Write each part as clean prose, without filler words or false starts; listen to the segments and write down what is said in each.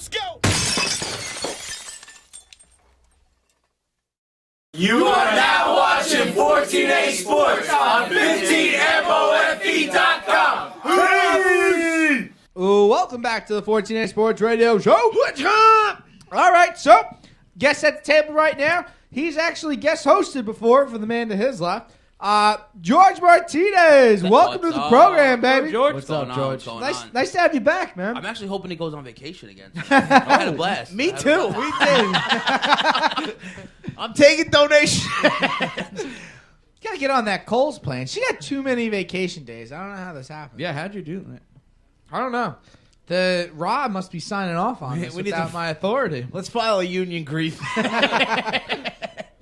Let's go. You are now watching 14A Sports on 15MOFE.com. Hey! Ooh, welcome back to the 14A Sports Radio Show. What's up? All right, so guest at the table right now. He's actually guest hosted before for the man to his left. Jorge Martinez, welcome to the program, baby. George? What's up, George? Nice Nice to have you back, man. I'm actually hoping he goes on vacation again. I had a blast. Me too. We did. I'm taking donations. Gotta get on that Coles plane. She got too many vacation days. I don't know how this happened. Yeah, how'd you do that? I don't know. The Rob must be signing off on this without my authority. Let's file a union grief.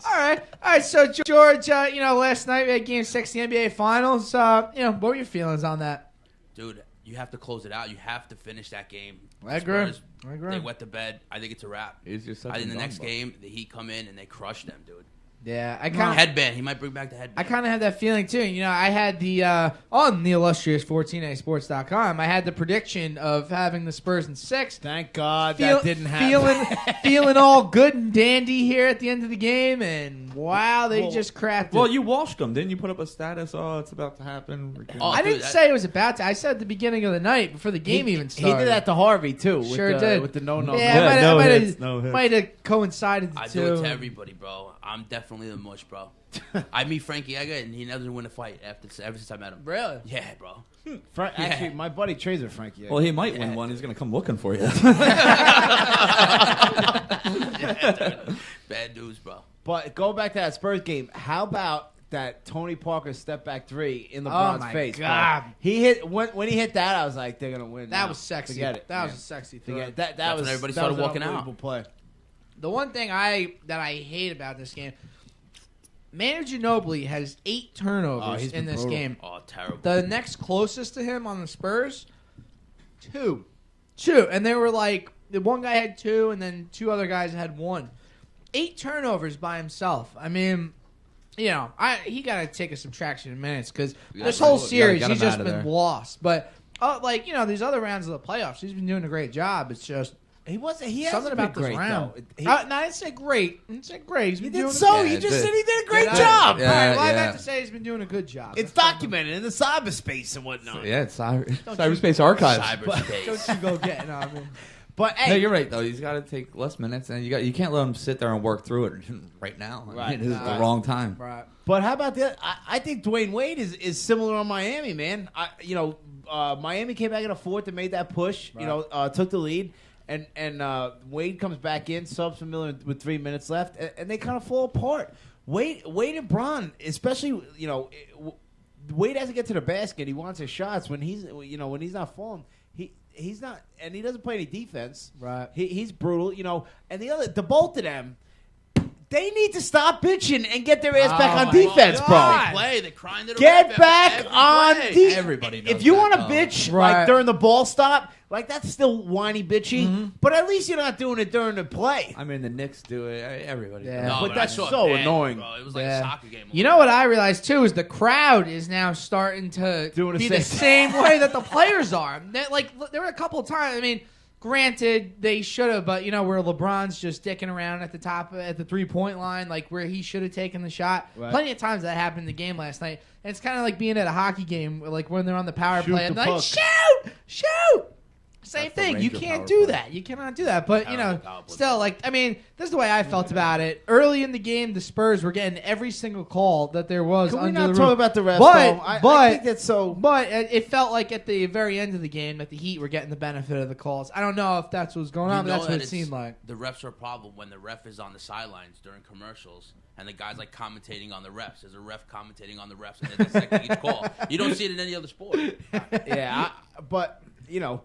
All right. So George, last night we had Game 6 of the NBA Finals. What were your feelings on that? Dude, you have to close it out. You have to finish that game. I agree. They wet the bed. I think it's a wrap. It's just I think the next game, the Heat come in and they crush them, dude. Yeah, Headband. He might bring back the headband. I kind of had that feeling too. I had the on the illustrious 14asports.com. I had the prediction of having the Spurs in 6. Thank God that didn't happen. Feeling all good and dandy here at the end of the game, and wow, they just crapped it. Well, you washed them. Didn't you put up a status? Oh, it's about to happen. I didn't say it was about to. I said at the beginning of the night before the game even started. He did that to Harvey too. Sure did. With the no. Yeah, no hits. might have coincided the I two. do it to everybody, bro. I'm definitely the mush, bro. I meet Frankie Edgar, and he never win a fight ever since I met him. Really? Yeah, bro. Actually, my buddy trades with Frankie. Well, he might win one. He's going to come looking for you. Yeah, dude. Bad news, bro. But go back to that Spurs game. How about that Tony Parker step back three in LeBron's face? God. Bro. He hit when he hit that. I was like, they're gonna win. That now. was sexy. Forget it. That man. was a sexy throw. Forget it. That That's was when everybody that started was an walking out. unbelievable play. The one thing that I hate about this game, Manu Ginobili has 8 turnovers he's in been this brutal. game. Oh, terrible. The next closest to him on the Spurs, 2, and they were like the one guy had 2, and then 2 other guys had 1. 8 turnovers by himself. I mean, he got to take a subtraction in minutes because this whole series he's just been lost. But these other rounds of the playoffs, he's been doing a great job. It's just. He something hasn't about been this great, round. though. I didn't say great. I didn't say great. He's been doing He just Yeah, said he did a great Yeah, job. All right, well, I yeah. meant to say he's been doing a good job. It's documented in the cyberspace and whatnot. Yeah, it's cyberspace archives. Cyberspace. Don't you go getting on me. But No, hey, you're right though. He's got to take less minutes, and you can't let him sit there and work through it right now. Right. This is the wrong time. Right. But how about that? I think Dwayne Wade is similar on Miami, man. Miami came back in a fourth and made that push. Right. Took the lead, and Wade comes back in, subs for Miller with 3 minutes left, and they kind of fall apart. Wade and Bron, especially, Wade has to get to the basket. He wants his shots when he's not falling. He's not, and he doesn't play any defense. Right. He's brutal, and the both of them. They need to stop bitching and get their ass back on defense, bro. They're crying to the Get ref back every on play. defense. Everybody knows If you that, want to though. bitch Right. like during the ball stop, like that's still whiny bitchy. But at least you're not doing it during the play. I mean, the Knicks do it. Everybody. Yeah. does. No, But I that's saw it so bad, annoying. Bro. It was like Yeah. a soccer game. You know what I realized too is the crowd is now starting to Doing the be the same- same way that the players are. There were a couple of times. I mean, granted they should have, but where LeBron's just dicking around at the top at the 3-point line, like where he should have taken the shot. Right. Plenty of times that happened in the game last night, and it's kind of like being at a hockey game, like when they're on the power Shoot play the and they're like puck. shoot. Same That's the thing. You Ranger can't power do play. that. You cannot do that. But Terrible power play. still, this is the way I felt about it. Early in the game, the Spurs were getting every single call that there was. Can we under not the talk roof. about the refs? But- though? I but- think that's so. But it felt like at the very end of the game that the Heat were getting the benefit of the calls. I don't know if that's what was going on, but that's what it seemed like. The refs are a problem when the ref is on the sidelines during commercials and the guy's like commentating on the refs. There's a ref commentating on the refs and they're dissecting each call. You don't see it in any other sport. But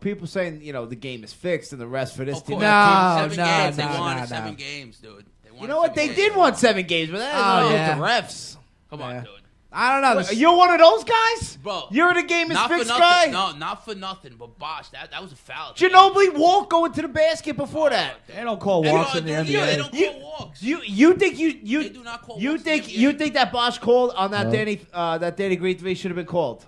people saying the game is fixed and the rest for this Of team. course. No, 7 no, games. They no, wanted no, 7 no. games, dude. You know what? They did want 7 games, but that Oh, is yeah. the refs. Come Yeah. on, dude. I don't know. You're one of those guys, Bro, You're the game is not for fixed nothing. guy. No, not for nothing. But Bosh, that was a foul. Ginobili won't go into the basket before that. They don't call They walks don't- in the yeah, they NBA. don't call walks. You think you They do not call you walks in think the you NBA. think that Bosch call on that Danny Green 3 should have been called?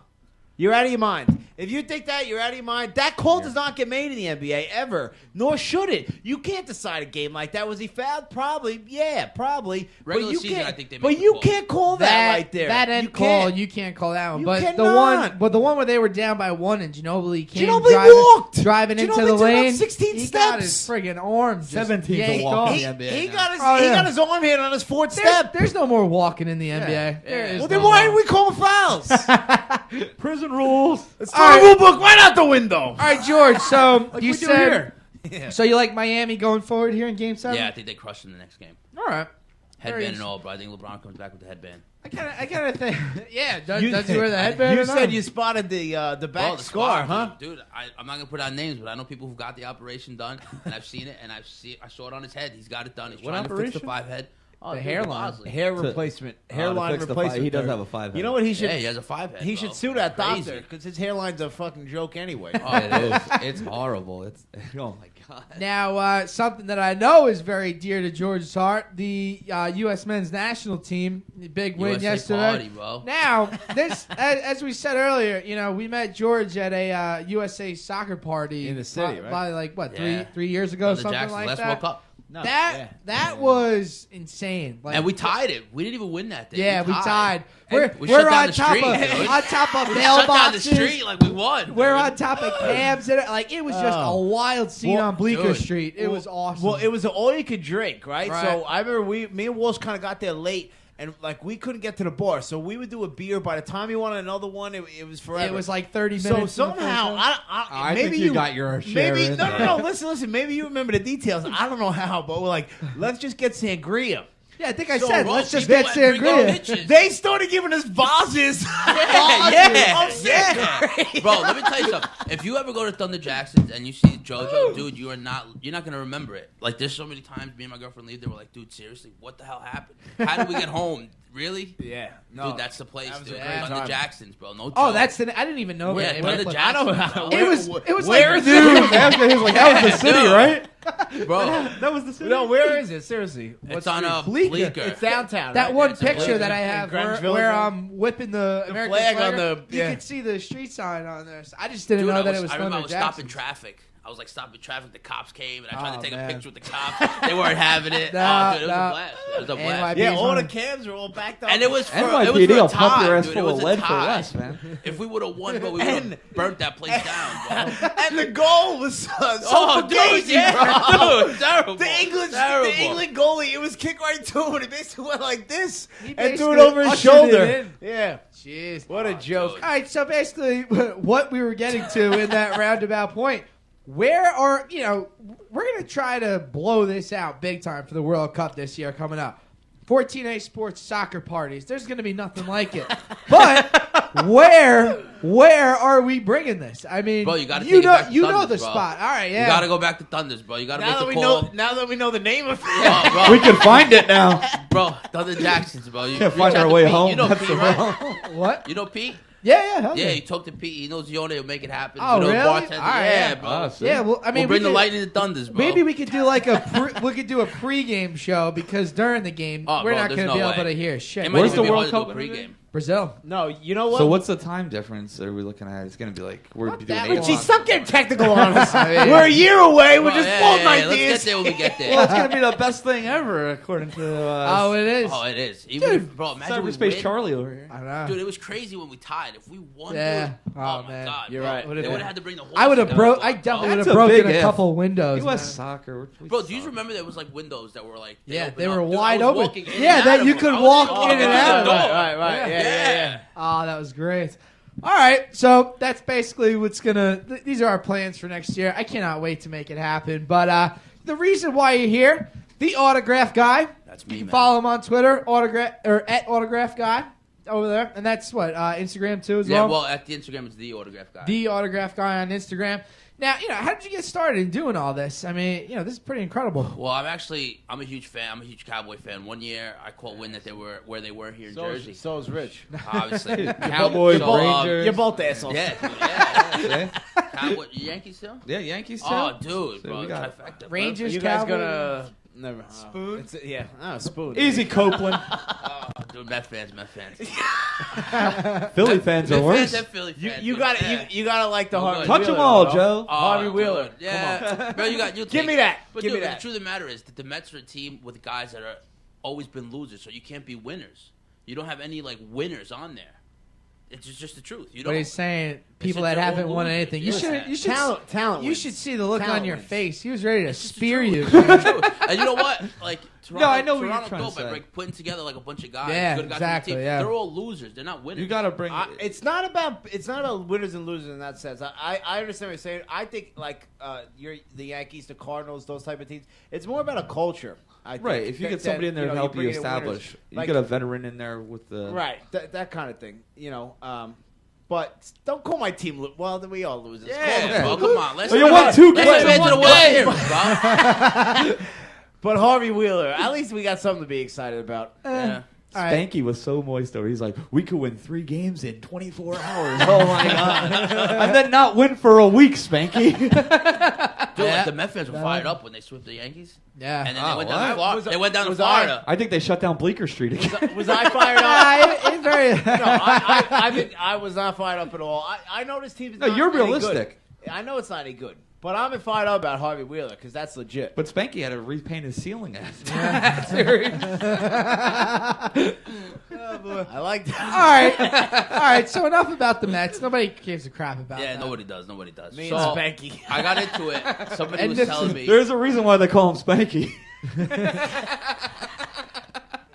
You're out of your mind. If you think that, you're out of your mind. That call does not get made in the NBA ever, nor should it. You can't decide a game like that. Was he fouled? Probably. Yeah, probably. Regular but you season, can't, I think they But make the you call. can't call that right there. That end you call, can't. you can't call that one. You But cannot. the one where they were down by 1 and Ginobili came Ginobili driving into Ginobili the took lane. about 16 he steps. got his friggin' arm just 17 to yanked walk off. in the NBA He now. got his Oh, he yeah. got his arm hit on his fourth step. There's no more walking in the NBA. There is Well, no then why more. are we calling fouls? Prison rules. Let's All throw right. the rule book right out the window. All right, George. So you we do said here. so you like Miami going forward here in Game 7? Yeah, I think they crushed in the next game. All right. Headband and all, but I think LeBron comes back with the headband. I kind of think. Yeah. Does You- he wear the headband? You or said not? you spotted the back Oh, the scar, scar, huh? Dude, I'm not gonna put out names, but I know people who got the operation done, and I've seen it, and I saw it on his head. He's got it done. He's What trying to fix the operation? 5 head. Oh, The dude, hairline. Bosley. Hair To- replacement, to hairline fix the replacement. fi- he does there. have a 5 You know what he should? Yeah, he has a 5 head. He bro. should sue that Crazy. doctor because his hairline's a fucking joke anyway. Oh, It is. It's horrible. It's oh my god. Now, something that I know is very dear to George's heart: the U.S. men's national team, the big win USA yesterday. party, bro. Now, this, as we said earlier, we met George at a USA soccer party In the city, right? Probably like what Yeah. three years ago, The something Jackson, like last that. World Cup. No, That was insane. Like, And we tied it. We didn't even win that day. Yeah, we tied. And We're shut down on the top street, of dude. on top of We shut down the mailboxes. street like we won. We're dude. on top of cabs. And like it was just a Oh. wild scene Well, on Bleecker dude. Street. It was awesome. Well, it was all you could drink, right? Right. So I remember me and Walsh kind of got there late, and like we couldn't get to the bar, so we would do a beer. By the time you wanted another one, it was forever. It was like 30 minutes. so in the first somehow one. I maybe think you got your share maybe in no there. no no listen maybe you remember the details. I don't know how, but we're like, let's just get sangria. Yeah, I think I So, said bro, let's just people get bring up sangria. bitches. They started giving us vases. Yeah, of sangria. Bro, let me tell you something. If you ever go to Thunder Jackson's and you see JoJo, dude, you're not gonna remember it. Like, there's so many times me and my girlfriend leave, they were like, dude, seriously, what the hell happened? How did we get home? Really? Yeah, Dude, that's the place, that was a dude. great Thunder time. Jackson's, bro. No joke. Oh, that's the. I didn't even know Yeah, that. Thunder It I don't Jackson's, know. bro. It was Where like is Dude, he was like, that was the city, Dude. right? Bro, That was the city. No, where is it? Seriously, it's on a Bleecker. Bleecker. It's downtown. that right? one It's a picture Bleecker. that I In have Greenwich where Village, I'm whipping the American flag flag on the- you yeah. could see the street sign on there. So I just didn't Dude, know I that it was I remember I Thunder was stopping Jackson. traffic. I was like stopping traffic. The cops came and I tried Oh, to take man. a picture with the cops. They weren't having it. No, Oh, dude, it was no. a blast. It was a blast. NYPD. Yeah, all the on. cabs are all backed up. And it was for, NYPD it was for will a pump your tie, ass dude. It full was of a lead for tie. less, man. If we would have won, but we would have burnt that place down, bro. and the goal was Oh, dude, suffocating, yeah, bro. dude, terrible. The England Terrible. goalie, it was kick right to him, and he basically went like this He and threw it basically over his ushered shoulder. it in. Yeah, Jeez. what a joke. dude. All right, so basically, what we were getting to in that roundabout point, where are, we're going to try to blow this out big time for the World Cup this year coming up. 14A Sports soccer parties. There's going to be nothing like it. But where are we bringing this? I mean, Bro, you gotta you take it know, back to you know Thunders, the bro. spot. All right, yeah. You gotta go back to Thunders, bro. You gotta Now make that the call. now that we know the name of it. Oh, bro. We can find it now. Bro, Thunder Jackson's, bro. You Can't reach find out our to way Pete. home. You know That's Pete, the right? problem. What? You know Pete? Yeah, hell Yeah, you talk to Pete. He knows Yone will make it happen. Oh, you know, really? Bartender. All right, yeah, yeah. bro. Oh, see? Yeah, well, I mean, we'll bring we the could- lightning to Thunders, bro. Maybe we could do like we could do a pregame show because during the game Oh, we're bro, not there's going to no be able way. to hear shit. It might Where's even the be World hard to Cup do gonna be? pregame. Brazil. No, you know what? So what's the time difference are we looking at? It's gonna be like we're Not doing that 8 long. Richie, o'clock. stop getting technical on us. mean- We're a year away. We're Bro, just yeah, floating yeah, yeah. ideas. Let's get there when we get there. Well, it's gonna be the best thing ever, according to Oh, it is. Oh, it is. Even if, bro, imagine we Cyberspace win. Charlie over here. I know. Dude, it was crazy when we tied. If we won, Yeah. dude, Oh, oh, my man. God, You're bro. right. They Would've would been- have had to bring the horse. I would have down, broke. bro. I definitely would That's have a broken big a if. couple windows. U.S. man. soccer. Bro, do you remember there was like windows that were like Yeah, opened they were up? Dude, I wide was open. walking in Yeah, and that out of you them. could I was walk able to in and get out to of the it. door. Right. Yeah. Oh, that was great. All right, so that's basically what's gonna. These are our plans for next year. I cannot wait to make it happen. But the reason why you're here, the autograph guy. That's me, You can man. follow him on Twitter, at autograph guy over there, and that's what Instagram too as Yeah, well. well, at the Instagram, it's the autograph guy. The autograph guy on Instagram. Now, how did you get started in doing all this? I mean, this is pretty incredible. Well, I'm a huge fan. I'm a huge Cowboy fan. One year, I caught wind that they were where they were here in Jersey. So is Rich. Obviously, Cowboys, So, Rangers. You're both assholes. Yeah, dude, yeah. Yeah, Cowboy, Yankees still? yeah, Yankees too. Oh, dude, So bro, we got trifecta, bro. Rangers, You guys Cowboys. gonna never Spoon? spoon? Spoon. Dude, Met fans. Philly fans are Met worse. fans and Philly fans. You gotta like the Harvey Touch Wheeler. them all, though. Joe. Harvey dude, Wheeler. Yeah. Bro, you Give me that. But Give dude, me that. the truth of the matter is that the Mets are a team with guys that are always been losers, so you can't be winners. You don't have any like winners on there. It's just the truth. You don't. But he's saying people just that they're all haven't won losers. anything. You Yeah. should Talent You wins. should see the look Talent on your wins. face. He was ready to It's just the spear truth. you. It's the truth. And you know what? Like Toronto, No, I know what you're Toronto trying to dope by say. like, putting together like a bunch of guys, Yeah, good guys exactly, on the team. yeah. They're all losers. They're not winners. You got to bring. It's not about winners and losers in that sense. I understand what you're saying. I think like the Yankees, the Cardinals, those type of teams. It's more about a culture. I think, Right, if you get somebody in there to help you establish, you Like- get a veteran in there with the right, that kind of thing. But don't call my team. Well, then we all lose. Yeah, bro, come on. Let's Oh, you won 2 let's games. get to the World Series, bro. But Harvey Wheeler, at least we got something to be excited about. Yeah. All right. Spanky was so moist though. He's like, we could win 3 games in 24 hours. Oh my god! And then not win for a week, Spanky. Dude, Yeah. like the Met fans were fired up when they swept the Yankees. Yeah. And then Oh, they went down to what? Florida. They went down to was I- Florida. I think they shut down Bleecker Street again. Was I fired up? Yeah, very. I was not fired up at all. I know this team is No, not you're any realistic. good. I know it's not any good. But I'm fired up about Harvey Wheeler because that's legit. But Spanky had to repaint his ceiling after. I like that. All right. So enough about the Mets. Nobody gives a crap about Yeah, that. nobody does. Nobody does. Me So, and Spanky. I got into it. Somebody And was this telling is- me. There's a reason why they call him Spanky.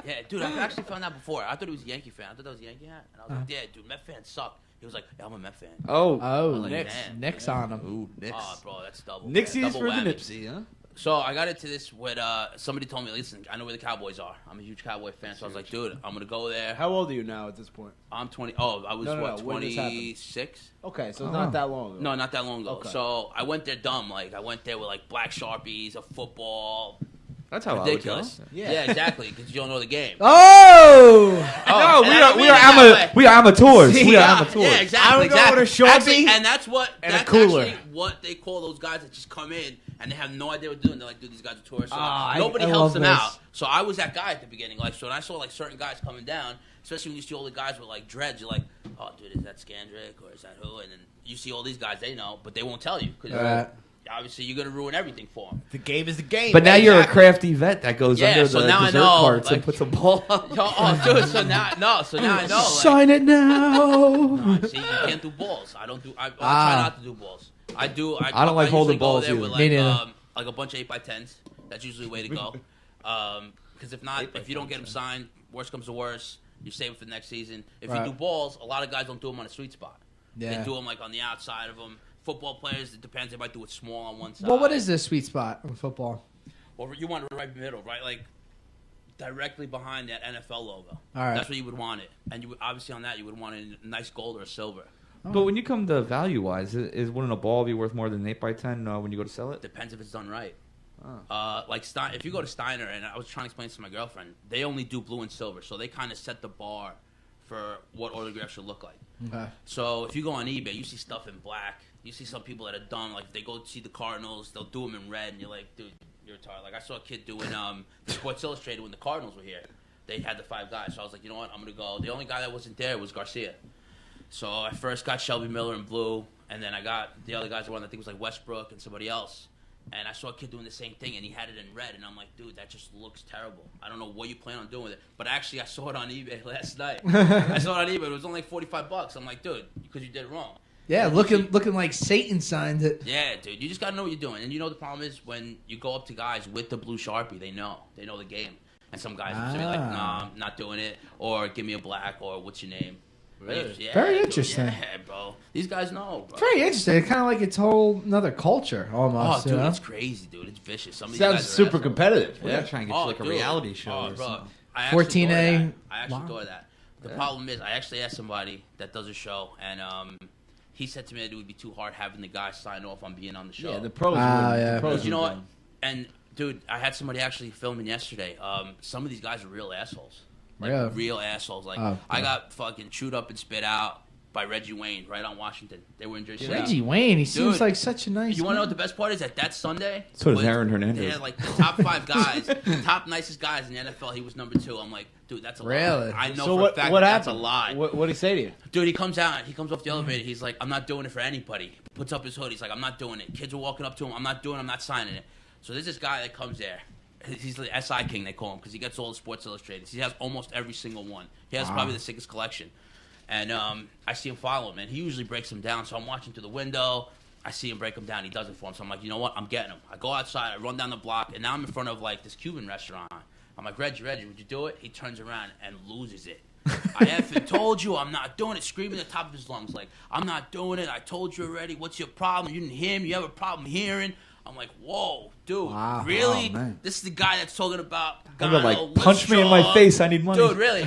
Yeah, dude, I actually found out before. I thought he was a Yankee fan. I thought that was a Yankee hat. And I was like, yeah, dude, Met fans suck. He was like, yeah, I'm a Met fan. Oh, Oh, like, Knicks. damn. Knicks on him. ooh, Knicks. Oh, bro, that's double. Nixies double for the whammy. Nipsey, huh? So I got into this with somebody told me, listen, I know where the Cowboys are. I'm a huge Cowboy fan, so I was like, dude, I'm gonna go there. How old are you now at this point? I'm 20. Oh, I was No, what, when this happened? 26? Okay, so Oh. not that long ago. No, not that long ago. Okay. So I went there dumb. Like I went there with like black Sharpies, a football. That's how Ridiculous. I would go. Yeah. Exactly, because you don't know the game. Oh. Oh, No, and I don't mean it that way. we are amateurs. We are Yeah, amateurs. Yeah, exactly. I would go exactly. with a Sharpie Actually, and that's what and a that's cooler. actually what they call those guys that just come in and they have no idea what they're doing. They're like, dude, these guys are tourists. So Ah, nobody I helps love them this. out. So I was that guy at the beginning. Like, so when I saw like certain guys coming down, especially when you see all the guys with like dreads, you're like, oh, dude, is that Scandrick or is that who? And then you see all these guys, they know, but they won't tell you because Right. obviously you're gonna ruin everything for them. The game is the game. But now you're a Exactly. crafty vet that goes Yeah, under so the now I dessert know, carts and like- puts a ball up. Oh, dude, so now I know. Like, Sign it now. see, you can't do balls. I don't do. I try Ah. not to do balls. I do. I don't like holding usually go balls there either. with Me neither. like a bunch of 8x10s. That's usually the way to go. Because if not, if you don't get them signed, worst comes to worst, you save them for next season. If Right. you do balls, a lot of guys don't do them on a sweet spot. Yeah. They do them like on the outside of them. Football players, it depends. They might do it small on one side. Well, what is the sweet spot in football? Or you want it right middle, right? Like directly behind that NFL logo. All right. That's where you would want it. And you would, obviously on that, you would want it in a nice gold or a silver. But when you come to value wise, wouldn't a ball be worth more than an 8x10 when you go to sell it? Depends if it's done right. Oh. Like if you go to Steiner, and I was trying to explain this to my girlfriend, they only do blue and silver, so they kind of set the bar for what autograph should look like. Okay. So if you go on eBay, you see stuff in black. You see some people that are dumb, like if they go see the Cardinals, they'll do them in red, and you're like, dude, you're retarded. Like I saw a kid doing the Sports Illustrated when the Cardinals were here. They had the 5 guys, so I was like, you know what, I'm gonna go. The only guy that wasn't there was Garcia. So I first got Shelby Miller in blue, and then I got the other guys, the one I think was like Westbrook and somebody else. And I saw a kid doing the same thing, and he had it in red, and I'm like, dude, that just looks terrible. I don't know what you plan on doing with it. But actually, I saw it on eBay last night. I saw it on eBay. It was only like $45. I'm like, dude, because you did it wrong. Yeah, And looking like Satan signed it. Yeah, dude, you just got to know what you're doing. And you know the problem is when you go up to guys with the blue Sharpie, they know the game. And some guys will be like, nah, I'm not doing it, or give me a black, or what's your name? Really? Yeah, Very dude, interesting. Yeah, bro. These guys know, bro. Very interesting. Kind of like it's whole another culture Oh, almost. dude, you know? it's crazy, dude. It's vicious. Some of these Sounds guys are super assholes. competitive. We gotta try and get you like a dude. reality show Oh, or bro. something. I actually 14A. adore that. I actually Wow. adore that. The problem is, I actually asked somebody that does a show, and he said to me that it would be too hard having the guy sign off on being on the show. Yeah, the pros. Ah, win. yeah. The pros Because you know what? win. And dude, I had somebody actually filming yesterday. Some of these guys are real assholes. Like Yeah. real assholes. Like Oh, I yeah. got fucking chewed up and spit out by Reggie Wayne, right on Washington. They were in Jersey City. Reggie Wayne, he seems Dude, like such a nice. You want to know what guy. the best part is? That Sunday. So does was- Aaron Hernandez. They had like the top 5 guys, top nicest guys in the NFL. He was number 2. I'm like, dude, that's a Really? lie. I know So for a fact what that's a happened? lie. What did he say to you? Dude, he comes out. He comes off the elevator. He's like, I'm not doing it for anybody. Puts up his hood. He's like, I'm not doing it. Kids are walking up to him. I'm not doing it. I'm not signing it. So there's this guy that comes there. He's the SI King, they call him, because he gets all the Sports Illustrated. He has almost every single one. He has probably the sickest collection. And I see him follow him, and he usually breaks them down. So I'm watching through the window. I see him break them down. He does it for him. So I'm like, you know what? I'm getting him. I go outside. I run down the block, and now I'm in front of like this Cuban restaurant. I'm like, Reggie, would you do it? He turns around and loses it. I effing told you I'm not doing it. Screaming at the top of his lungs like, I'm not doing it. I told you already. What's your problem? You didn't hear me. You have a problem hearing. I'm like, whoa, dude, Wow. really? Oh, man. This is the guy that's talking about. I've been like, Ghana, punch me in my Listrov." face. I need money. Dude, really?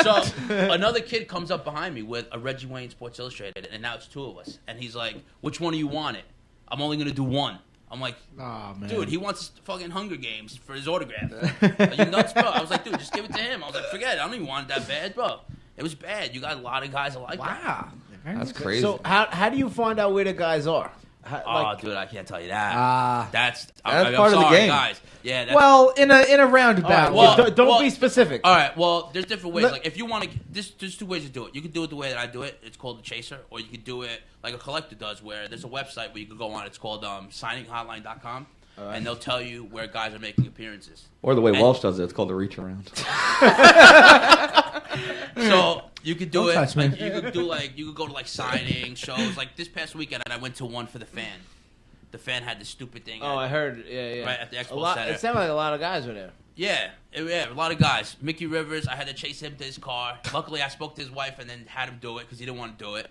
So another kid comes up behind me with a Reggie Wayne Sports Illustrated, and now it's 2 of us. And he's like, which one do you want it? I'm only going to do one. I'm like, Oh man, dude, he wants fucking Hunger Games for his autograph. Are you nuts, bro? I was like, dude, just give it to him. I was like, forget it. I don't even want it that bad, bro. It was bad. You got a lot of guys that like that. wow, That's crazy. So how do you find out where the guys are? Oh, dude, I can't tell you that. That's part I'm of the sorry, game. guys. Yeah. That's, Well, in a roundabout. All right, well- don't be specific. all right. Well, there's different ways. Let- Like, if you want to, there's 2 ways to do it. You can do it the way that I do it. It's called the chaser, or you can do it like a collector does, where there's a website where you can go on. It's called signinghotline.com, and they'll tell you where guys are making appearances. Or the way And- Welsh does it, it's called the reach around. So you could do Don't it. touch me. Like, you could go to like signing shows. Like this past weekend, I went to one for the Fan. The Fan had this stupid thing. Oh, I heard. Yeah. Right at the Expo a lot, Center. It sounded like a lot of guys were there. Yeah, a lot of guys. Mickey Rivers, I had to chase him to his car. Luckily, I spoke to his wife and then had him do it because he didn't want to do it.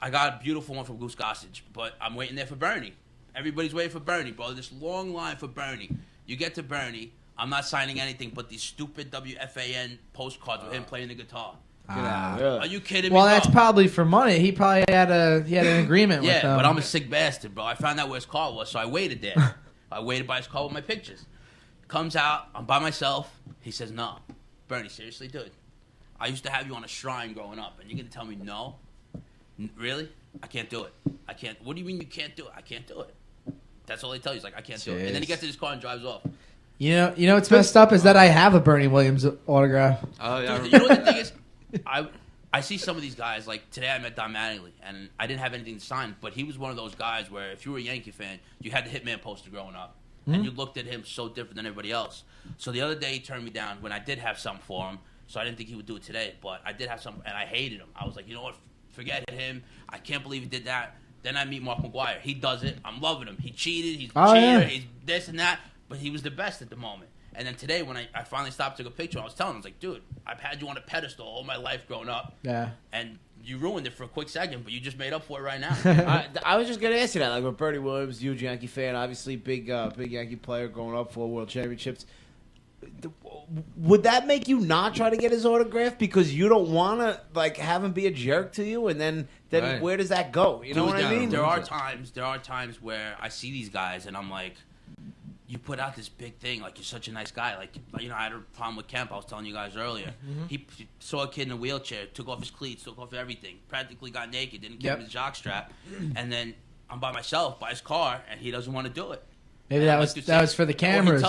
I got a beautiful one from Goose Gossage, but I'm waiting there for Bernie. Everybody's waiting for Bernie, bro. This long line for Bernie. You get to Bernie, I'm not signing anything but these stupid WFAN postcards with him playing the guitar. Really? Are you kidding me? well, that's bro? probably for money. He probably had an agreement with Yeah, them. but I'm a sick bastard, bro. I found out where his car was, so I waited there. I waited by his car with my pictures. Comes out, I'm by myself. He says, no. Bernie, seriously, dude? I used to have you on a shrine growing up, and you're going to tell me no? Really? I can't do it. I can't. What do you mean you can't do it? I can't do it. That's all they tell you. He's like, I can't do it. And then he gets in his car and drives off. You know what's messed up is that I have a Bernie Williams autograph. Oh, Dude, you know what the thing is? I see some of these guys, like today I met Don Mattingly, and I didn't have anything to sign, but he was one of those guys where if you were a Yankee fan, you had the Hitman poster growing up, and you looked at him so different than everybody else. So the other day he turned me down when I did have something for him, so I didn't think he would do it today, but I did have something, and I hated him. I was like, you know what, forget him. I can't believe he did that. Then I meet Mark McGwire. He does it. I'm loving him. He cheated. He's a cheater. Yeah. He's this and that, but he was the best at the moment. And then today, when I finally stopped, took a picture, I was telling him, I was like, dude, I've had you on a pedestal all my life growing up. Yeah. And you ruined it for a quick second, but you just made up for it right now. I was just gonna ask you that. Like with Bernie Williams, huge Yankee fan, obviously big Yankee player, growing up for World Championships. Would that make you not try to get his autograph because you don't want to like have him be a jerk to you? And then Right. where does that go? You know Dude, what I mean? There are times where I see these guys and I'm like, you put out this big thing, like you're such a nice guy. Like, you know, I had a problem with Kemp. I was telling you guys earlier. He saw a kid in a wheelchair, took off his cleats, took off everything, practically got naked, didn't give him his jock strap, and then I'm by myself by his car, and he doesn't want to do it. Maybe And that I'm was like, that was for the cameras.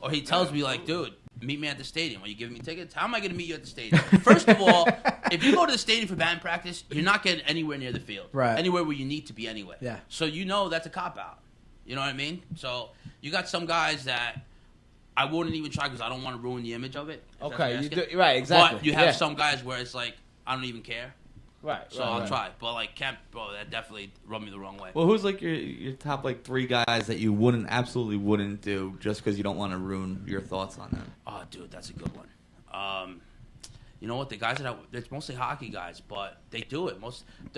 Or he tells me like, dude, meet me at the stadium. Are you giving me tickets? How am I going to meet you at the stadium? First of all, if you go to the stadium for band practice, you're not getting anywhere near the field. Right. Anywhere where you need to be anyway. Yeah. So you know that's a cop-out. You know what I mean? So you got some guys that I wouldn't even try because I don't want to ruin the image of it. if that's what Okay, you're you asking. do, right, exactly. But you have Yeah. some guys where it's like, I don't even care. right. So I'll try. But like Kemp, bro, that definitely rubbed me the wrong way. Well, who's like your top like 3 guys that you absolutely wouldn't do just because you don't want to ruin your thoughts on them? Oh, dude, that's a good one. You know what? The guys it's mostly hockey guys, but they do it.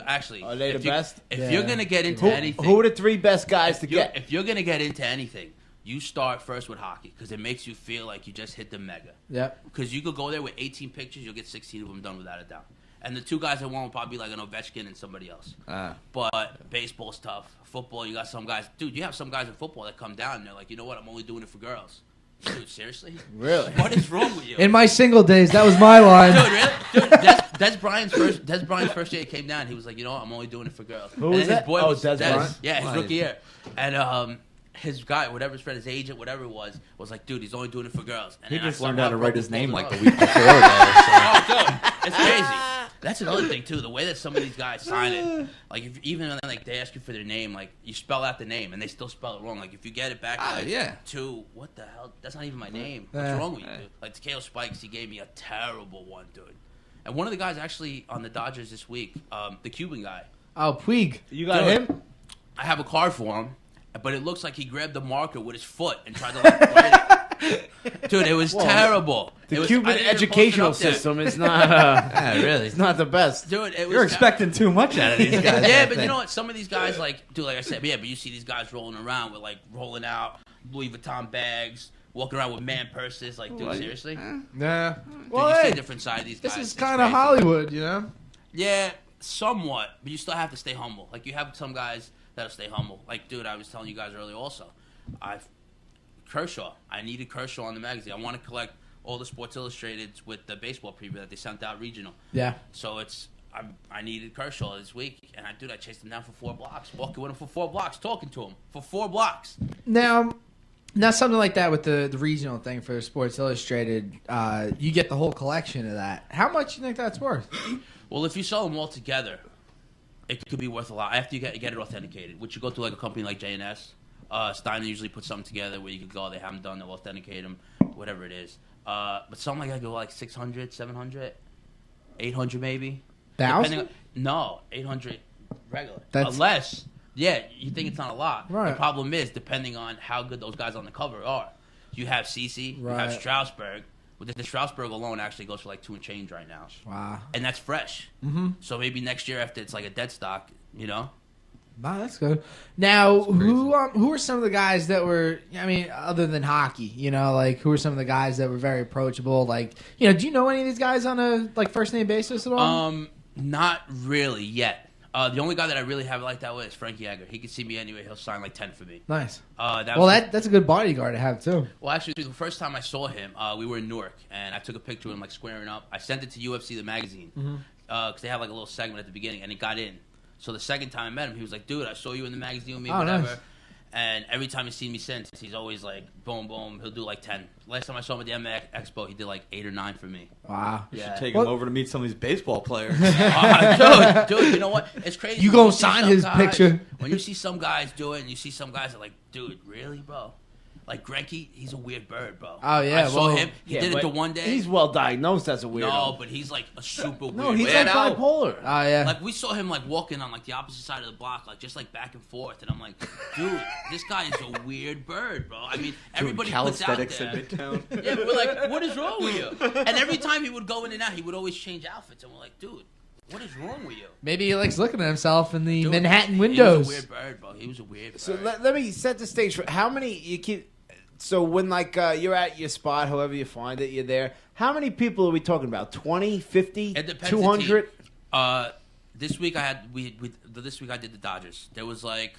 Actually, Are they if the best? If Yeah. you're gonna get into Who, anything, who are the 3 best guys to get? if you're gonna get into anything, you start first with hockey because it makes you feel like you just hit the mega. Yep. Because you could go there with 18 pictures, you'll get 16 of them done without a doubt. And the 2 guys I want will probably be like an Ovechkin and somebody else. But baseball's tough. Football, you got some guys. Dude, you have some guys in football that come down and they're like, you know what? I'm only doing it for girls. Dude, seriously? Really? What is wrong with you? In my single days, that was my line. Dude, really? Dude, Des Bryant's first year he came down. He was like, you know what? I'm only doing it for girls. Who and was then that? His boy Oh, was Des Bryant? Yeah, his Why? rookie year. And his guy, whatever his friend, his agent, whatever it was like, dude, he's only doing it for girls. And He then I just learned how somehow to write broke his name phone like the up. week before, though. Oh, dude, it's crazy. That's another thing too. The way that some of these guys sign it, like if even when like they ask you for their name, like you spell out the name and they still spell it wrong. Like if you get it back, like, yeah. to what the hell? That's not even my name. What's Yeah. wrong with you, dude? Like Takeo Spikes, he gave me a terrible one, dude. And one of the guys actually on the Dodgers this week, the Cuban guy. Oh, Puig. You got Dude. him? I have a card for him, but it looks like he grabbed the marker with his foot and tried to like write it. Dude, it was terrible. The It was, Cuban I didn't even post it educational up there. system is not. Yeah, really. It's not the best. Dude, it was You're expecting too much out of these guys. Yeah, I but you think. know what? Some of these guys, like, dude, like I said, yeah, but you see these guys rolling around with, like, rolling out Louis Vuitton bags, walking around with man purses. Like, dude, seriously? Dude, Yeah. you Well, see hey, a different side of these guys. this is It's kind of crazy. Hollywood, you know? Yeah, somewhat, but you still have to stay humble. Like, you have some guys that'll stay humble. Like, dude, I was telling you guys earlier also. Kershaw. I needed Kershaw on the magazine. I want to collect all the Sports Illustrated with the baseball preview that they sent out regional. Yeah. So I needed Kershaw this week, and I chased him down for 4 blocks, walking with him for 4 blocks, talking to him for 4 blocks. Now something like that with the regional thing for Sports Illustrated, you get the whole collection of that. How much do you think that's worth? Well, if you sell them all together, it could be worth a lot after you get it authenticated. Which you go to like a company like J&S. Steiner usually puts something together where you could go, they haven't done, they'll authenticate them, whatever it is. But something like that go like 600, 700, 800 maybe. Thousand? No, 800 regular. That's- Unless, yeah, you think it's not a lot. Right. The problem is, depending on how good those guys on the cover are. You have CeCe, you have Right. Strasburg. But the Strasburg alone actually goes for like 2 and change right now. Wow. And that's fresh. Mm-hmm. So maybe next year after it's like a dead stock, you know? Wow, that's good. Now, who are some of the guys that were? I mean, other than hockey, you know, like who are some of the guys that were very approachable? Like, you know, do you know any of these guys on a like first name basis at all? Not really yet. The only guy that I really have like that with is Frank Yeager. He can see me anyway. He'll sign like 10 for me. Nice. Well, That's a good bodyguard to have too. Well, actually, the first time I saw him, we were in Newark, and I took a picture of him like squaring up. I sent it to UFC the magazine because they have like a little segment at the beginning, and it got in. So the second time I met him, he was like, "Dude, I saw you in the magazine with me, Oh, whatever." nice. And every time he's seen me since, he's always like, boom, boom. He'll do like 10. Last time I saw him at the MMA Expo, he did like 8 or 9 for me. Wow. You Yeah. should take What- him over to meet some of these baseball players. Dude, you know what? It's crazy. You when gonna see sign some his guys- picture? When you see some guys do it, and you see some guys that are like, dude, really, bro? Like Greinke, he's a weird bird, bro. Oh, yeah, I saw well, him. He did it the one day. He's well diagnosed as a weirdo. No, but he's like a super weird. No, he's weirdo. like bipolar. Oh yeah. Like we saw him like walking on like the opposite side of the block, like just like back and forth, and I'm like, dude, this guy is a weird bird, bro. I mean, everybody puts out calisthenics there. in Midtown. Yeah, we're like, what is wrong with you? And every time he would go in and out, he would always change outfits, and we're like, dude, what is wrong with you? Maybe he likes looking at himself in the Dude, Manhattan He windows. was a weird bird, bro. He was a weird bird. So let me set the stage for how many you keep. So when like you're at your spot, however you find it, you're there. How many people are we talking about? 20, 50, It depends 200? This week I had this week I did the Dodgers. There was like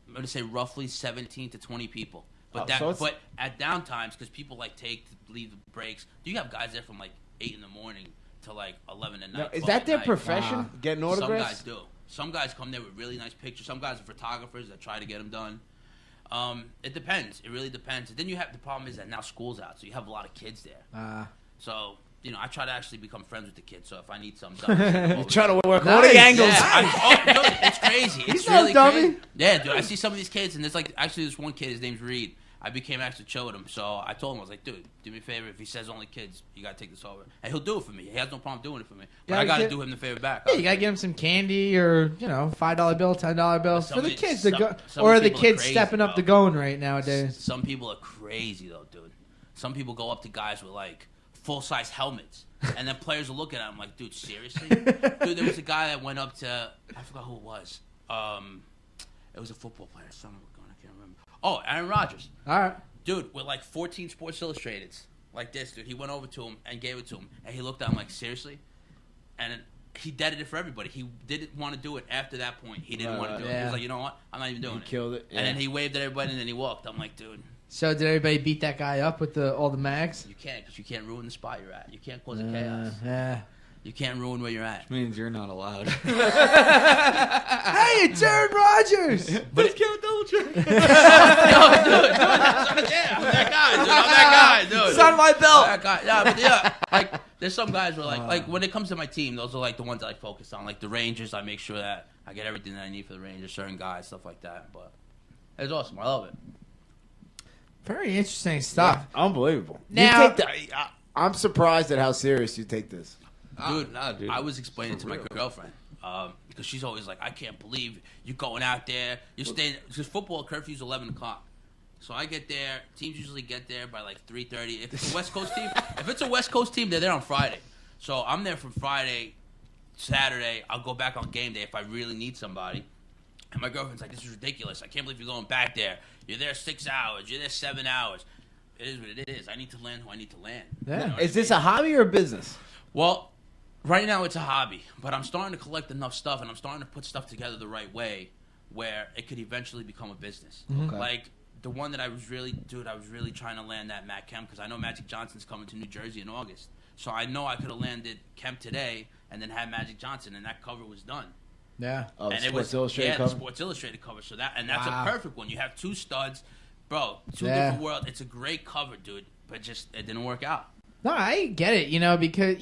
I'm gonna say roughly 17 to 20 people. But Oh, so it's- but at downtimes because people like leave the breaks. You have guys there from like 8 in the morning to like 11 at night. Now, is 12 that at their night. profession? Wow. Getting Some autographs? guys do. Some guys come there with really nice pictures. Some guys are photographers that try to get them done. It depends. It really depends. And then you have the problem is that now school's out, so you have a lot of kids there. So you know, I try to actually become friends with the kids. So if I need something done, I send them You're over. trying to work all Nice. the angles. Dude, it's crazy. It's He's no really dummy. crazy. Yeah, dude. I see some of these kids, and there's like actually this one kid. His name's Reed. I became actually chill with him, so I told him I was like, dude, do me a favor. If he says only kids, you gotta take this over, and he'll do it for me. He has no problem doing it for me, but Yeah, I gotta get- do him the favor back. Yeah, you gotta give him some candy or $5 bill, $10 bill Some for the of the- kids some- to go, some or are the people are kids crazy, stepping up bro. the going right nowadays? Some people are crazy though, dude. Some people go up to guys with like full size helmets, and then players will look at him like, dude, seriously? Dude, there was a guy that went up to I forgot who it was. It was a football player. I can't remember. Oh, Aaron Rodgers. All right. Dude, with like 14 Sports Illustrateds, like this, dude. He went over to him and gave it to him, and he looked at him like, seriously? And he deaded it for everybody. He didn't want to do it after that point. He didn't want to do it. He Yeah. was like, you know what? I'm not even doing He it. killed it. And then he waved at everybody, and then he walked. I'm like, dude, So did everybody beat that guy up with all the mags? You can't, because you can't ruin the spot you're at. You can't cause a chaos. Yeah. You can't ruin where you're at. Means you're not allowed. Hey, it's Aaron Rodgers. But can't double check. Yo, dude, I'm that guy, dude. Sign my belt. That guy. Yeah, but yeah, like there's some guys where like when it comes to my team, those are like the ones I focus on. Like the Rangers, I make sure that I get everything that I need for the Rangers, certain guys, stuff like that. But it's awesome. I love it. Very interesting stuff. Unbelievable. Now- You take I'm surprised at how serious you take this. Dude, I was explaining to my girlfriend because she's always like, I can't believe you're going out there. You're staying because football curfew's 11 o'clock. So I get there. Teams usually get there by like 3:30. If it's a West Coast team, they're there on Friday. So I'm there from Friday, Saturday. I'll go back on game day if I really need somebody. And my girlfriend's like, this is ridiculous. I can't believe you're going back there. You're there 6 hours. You're there 7 hours. It is what it is. I need to land who I need to land. Yeah. You know what Is I this mean? a hobby or a business? Well, right now it's a hobby, but I'm starting to collect enough stuff, and I'm starting to put stuff together the right way where it could eventually become a business. Okay. Like the one that I was really trying to land that Matt Kemp because I know Magic Johnson's coming to New Jersey in August. So I know I could have landed Kemp today and then had Magic Johnson, and that cover was done. Yeah. Oh, and Sports Illustrated the cover? Sports Illustrated cover. So that's Wow. a perfect one. You have two studs, bro. Two Yeah. different worlds. It's a great cover, dude. But just it didn't work out. No, I get it, because,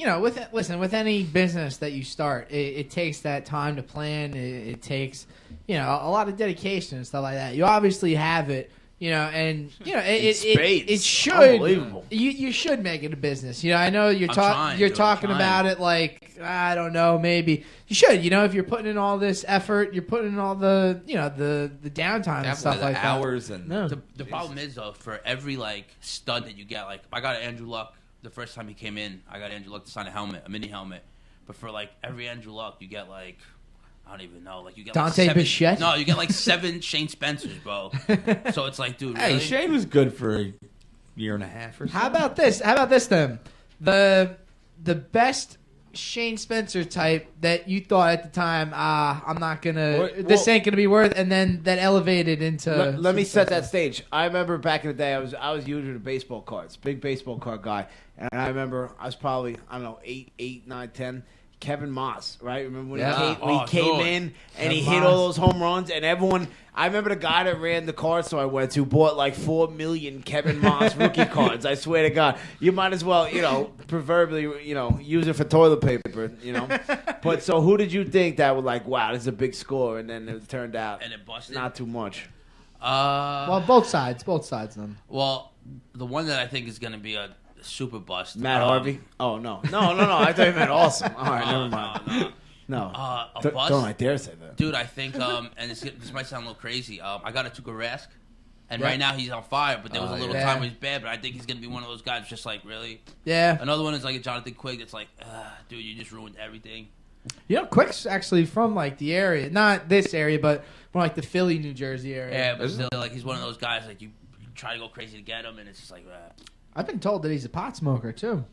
with any business that you start, it takes that time to plan. It takes, a lot of dedication and stuff like that. You obviously have it, it should. Unbelievable. You should make it a business. I know you're trying, you're dude, talking I'm about trying. it like, I don't know, maybe. You should, if you're putting in all this effort, you're putting in all the, the downtime and stuff like that. hours and No. The problem is though, for every like stud that you get, like I got Andrew Luck the first time he came in. I got Andrew Luck to sign a mini helmet. But for like every Andrew Luck, you get like I don't even know, like you get Dante like 7, Bichette? No, you get like 7 Shane Spencers, bro. So it's like, dude, Hey, really? Shane was good for a year and a half or so. How about this? Then? The best Shane Spencer type that you thought at the time, I'm not gonna. This ain't gonna be worth. And then that elevated into. Let me set that stage. I remember back in the day, I was using the baseball cards, big baseball card guy, and I remember I was probably 8, 9, 10. Kevin Moss, right? Remember when he came in and he hit all those home runs, and everyone. I remember the guy that ran the card store I went to bought like 4 million Kevin Moss rookie cards. I swear to God, you might as well, proverbially, use it for toilet paper, But so, who did you think that was like, wow, this is a big score, and then it turned out And it busted. not too much. Well, both sides then. Well, the one that I think is gonna be a super bust. Matt Harvey? Oh no! I thought you meant awesome. All right, never mind. No, A bust? don't I dare say that. Dude, I think, and this might sound a little crazy. I got a Tuukka Rask, and right now he's on fire. But there was a little time where he's bad. But I think he's gonna be one of those guys, just like really. Yeah. Another one is like a Jonathan Quigg. That's like, dude, you just ruined everything. Quick's actually from like the area, not this area, but more like the Philly, New Jersey area. Yeah, but still, like he's one of those guys. Like you try to go crazy to get him, and it's just like. I've been told that he's a pot smoker too.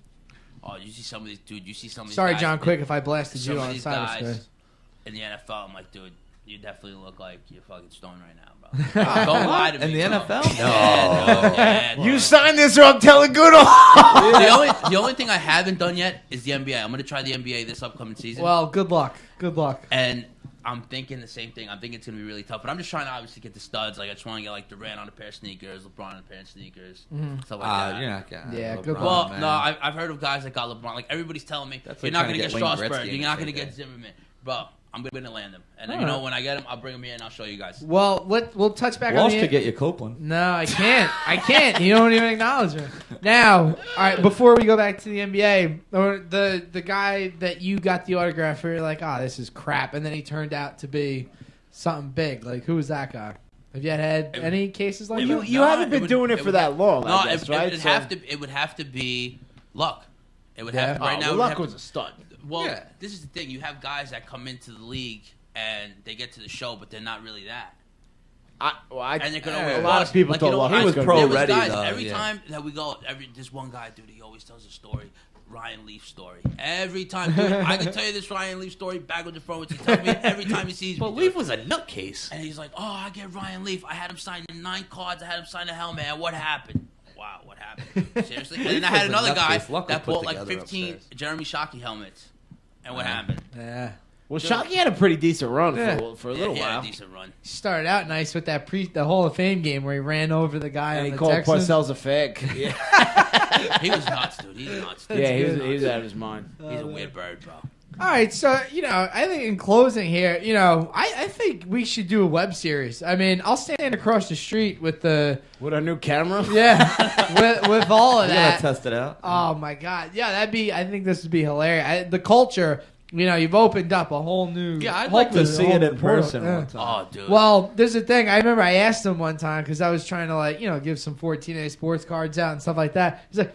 Oh, you see some of these, dude. You see some of these. Sorry, guys, John Quick, if I blasted some you of on these cyberspace. guys in the NFL, I'm like, dude, you definitely look like you're fucking stoned right now, bro. Don't lie to me. In the bro. NFL? Yeah, dude. You signed this, or I'm telling Goodall. The only thing I haven't done yet is the NBA. I'm gonna try the NBA this upcoming season. Well, good luck. Good luck. And I'm thinking the same thing. I'm thinking it's gonna be really tough. But I'm just trying to obviously get the studs. Like I just want to get like Durant on a pair of sneakers, LeBron on a pair of sneakers, stuff like that. You're not gonna. Yeah, LeBron, good luck. Well, man. no, I've heard of guys that got LeBron. Like everybody's telling me, That's you're like not trying gonna to get get Wayne Strasburg. Gretzky You're not in gonna the same get day. Zimmerman, bro. I'm gonna land them, and All right. when I get them, I'll bring them here and I'll show you guys. Well, we'll touch back Walsh on the. could get you Copeland. No, I can't. You don't even acknowledge me. Now, all right. Before we go back to the NBA, or the guy that you got the autograph for, you're like, this is crap, and then he turned out to be something big. Like, who was that guy? Have you had any cases like that? You haven't been doing it for that long, No, I guess, right? it would have to be Luck. It would have to, right now. Luck was a stud. Well, Yeah. this is the thing. You have guys that come into the league and they get to the show, but they're not really that. And they're gonna a lot of people told Luck he was gonna pro be- There was ready, guys, though, every yeah. time that we go, this one guy, dude, he always tells a story. Ryan Leaf story. Every time, dude, I can tell you this Ryan Leaf story backwards and forwards. He tells me every time he sees me. But Leaf was a nutcase. And he's like, oh, I get Ryan Leaf. I had him sign 9 cards. I had him sign a helmet. And what happened? Wow, what happened? Seriously? And then I had another guy that bought like 15 Jeremy Shockey helmets. And what happened? Yeah. Well, Shockey had a pretty decent run for a little He while. had a decent run. He started out nice with that the Hall of Fame game where he ran over the guy And on he the called Texans. Parcells a fag. Yeah, He was nuts, dude. He's nuts. Dude. yeah, he was out of his mind. He's a weird bird, bro. All right, so, I think in closing here, I think we should do a web series. I mean, I'll stand across the street with With our new camera? with all of You that. gotta test it out. Oh, my God. Yeah, I think this would be hilarious. The culture, you've opened up a whole new... Yeah, I'd like to see it in person one time. Oh, dude. Well, there's a thing. I remember I asked him one time because I was trying to, give some 14A sports cards out and stuff like that. He's like,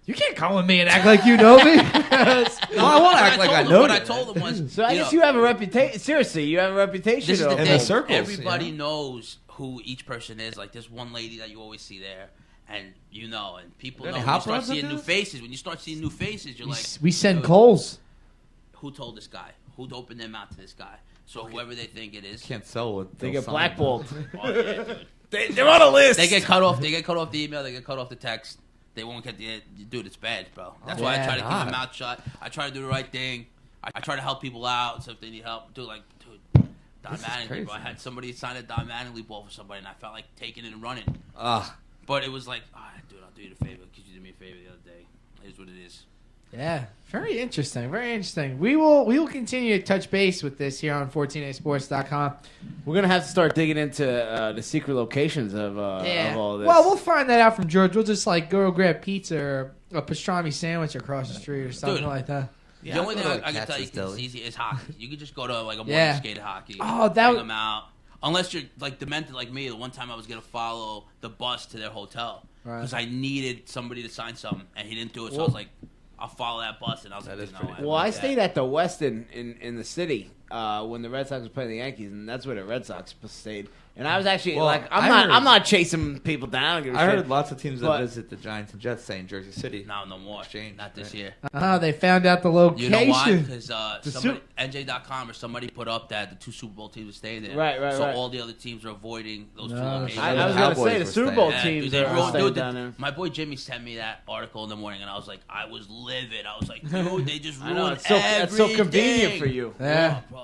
you can't come with me and act like you know me. No, I want to act like I know What you. I told him was... So I guess you have a reputation. Seriously, you have a reputation. This is the In thing. the circles, Everybody knows who each person is. Like, there's one lady that you always see there. And and people know. Any When hot you start rods that seeing do new this? faces, when you start seeing new faces, you're like... We send dude, Coles. Who told this guy? Who opened them out to this guy? So whoever they think it is... Can't sell it. They get blackballed. Oh, yeah, dude. They're on a list. They get cut off. They get cut off the email. They get cut off the text. They won't get the dude. It's bad, bro. That's why I try to keep my mouth shut. I try to do the right thing. I try to help people out. So if they need help, dude, Don Mattingly, bro. I had somebody sign a Don Mattingly ball for somebody, and I felt like taking it and running. But it was like, dude, I'll do you a favor because you did me a favor the other day. Here's what it is. Yeah, very interesting. Very interesting. We will continue to touch base with this here on 14asports.com. We're gonna have to start digging into the secret locations of all this. Well, we'll find that out from George. We'll just go grab pizza or a pastrami sandwich across the street or something like that. The only thing I can tell you is easy is hockey. You could just go to like a morning Yeah. skate of hockey. Oh, bring them out. Unless you're like demented like me. The one time I was gonna follow the bus to their hotel because I needed somebody to sign something, and he didn't do it. So I was like, I'll follow that bus, and I was like, no. Well, I stayed at the Westin in the city when the Red Sox were playing the Yankees, and that's where the Red Sox stayed. And I was actually I'm not chasing people down. I heard lots of teams that visit the Giants and Jets saying Jersey City. No more. Exchange, Not this year. They found out the location. You know why? Because NJ.com or somebody put up that the 2 Super Bowl teams were staying there. Right. So all the other teams are avoiding those 2 locations. I was going to say the were Super Bowl staying. teams Dude, are staying down there. my boy Jimmy sent me that article in the morning, and I was like, I was livid. I was like, dude, they just ruined I know, that's so convenient for you. Yeah. bro.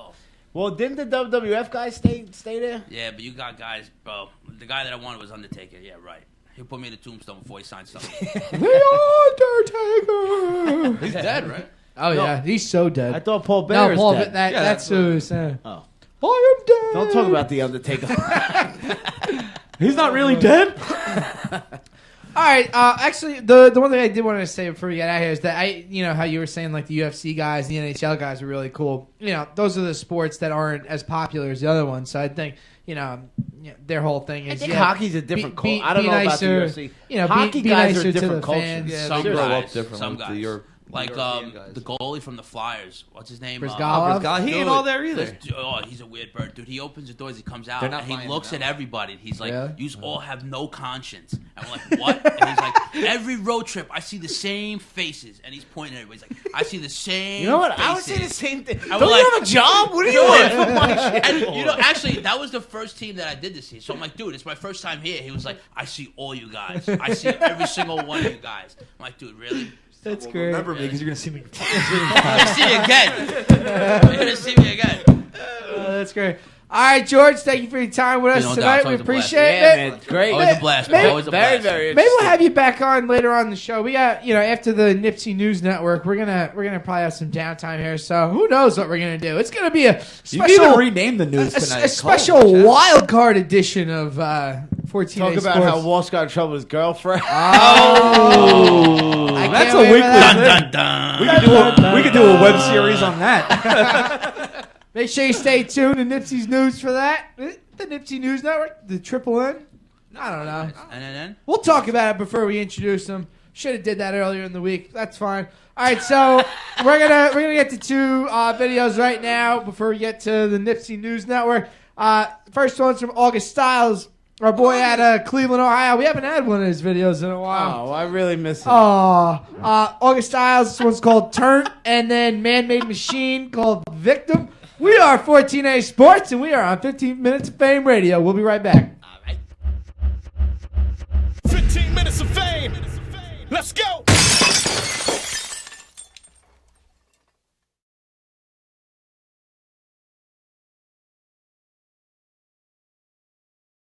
Well, didn't the WWF guys stay there? Yeah, but you got guys, bro. The guy that I wanted was Undertaker. Yeah, right. He put me in a tombstone before he signed something. The Undertaker. He's dead, right? Oh yeah, he's so dead. I thought Paul Bearer Paul, dead. that's who was saying. Oh. I am dead. Don't talk about the Undertaker. He's not really dead. All right. Actually, the one thing I did want to say before we get out of here is that how you were saying like the UFC guys, the NHL guys are really cool. Those are the sports that aren't as popular as the other ones. So I think their whole thing is. I think hockey's a different culture. I don't know nicer, about the UFC. Hockey Hockey guys guys are a to different the culture. fans. Yeah, Some they grow guys, up differently some to guys. your Like European guys. the goalie from the Flyers. What's his name? Brizgalov? He ain't all there either. He's a weird bird, dude. He opens the doors, he comes out, They're not and he buying looks him at out. everybody. And he's like, Really? "You all have no conscience." And we're like, "What?" And he's like, "Every road trip, I see the same faces." And he's pointing at everybody. He's like, "I see the same." You know what? Faces. I would say the same thing. I Don't was you like, have a job? What are you Dude. doing for my shit? And actually, that was the first team that I did this year. So I'm like, dude, it's my first time here. He was like, I see all you guys. I see every single one of you guys. I'm like, dude, really? That's great. Remember me because you're gonna see me. You're gonna see me again. You're gonna see me again. That's great. All right, George, thank you for your time with us No doubt, tonight. it's We always a blast. appreciate Yeah, it. man. Great. Always a blast, bro. Always a Very, blast. very Maybe we'll interesting. have you back on later on in the show. We got, after the Nipsey News Network, we're gonna probably have some downtime here. So who knows what we're gonna do? It's gonna be a You can even special, rename the news tonight. a special wild card edition of 14 Talk Days about Sports. how Walsh got in trouble with his girlfriend. Oh, I That's can't a wait for weekly that. thing. Dun. We could do a web series on that. Make sure you stay tuned to Nipsey's News for that. The Nipsey News Network, the Triple N. I don't know. And then? We'll talk about it before we introduce them. Should have did that earlier in the week. That's fine. All right, so we're gonna get to 2 videos right now before we get to the Nipsey News Network. First one's from August Styles. Our boy at Cleveland, Ohio. We haven't had one of his videos in a while. Oh, I really miss it. August Styles. This one's called Turn. And then Man-Made Machine called Victim. We are 14A Sports, and we are on 15 Minutes of Fame Radio. We'll be right back. 15 minutes of fame. Let's go.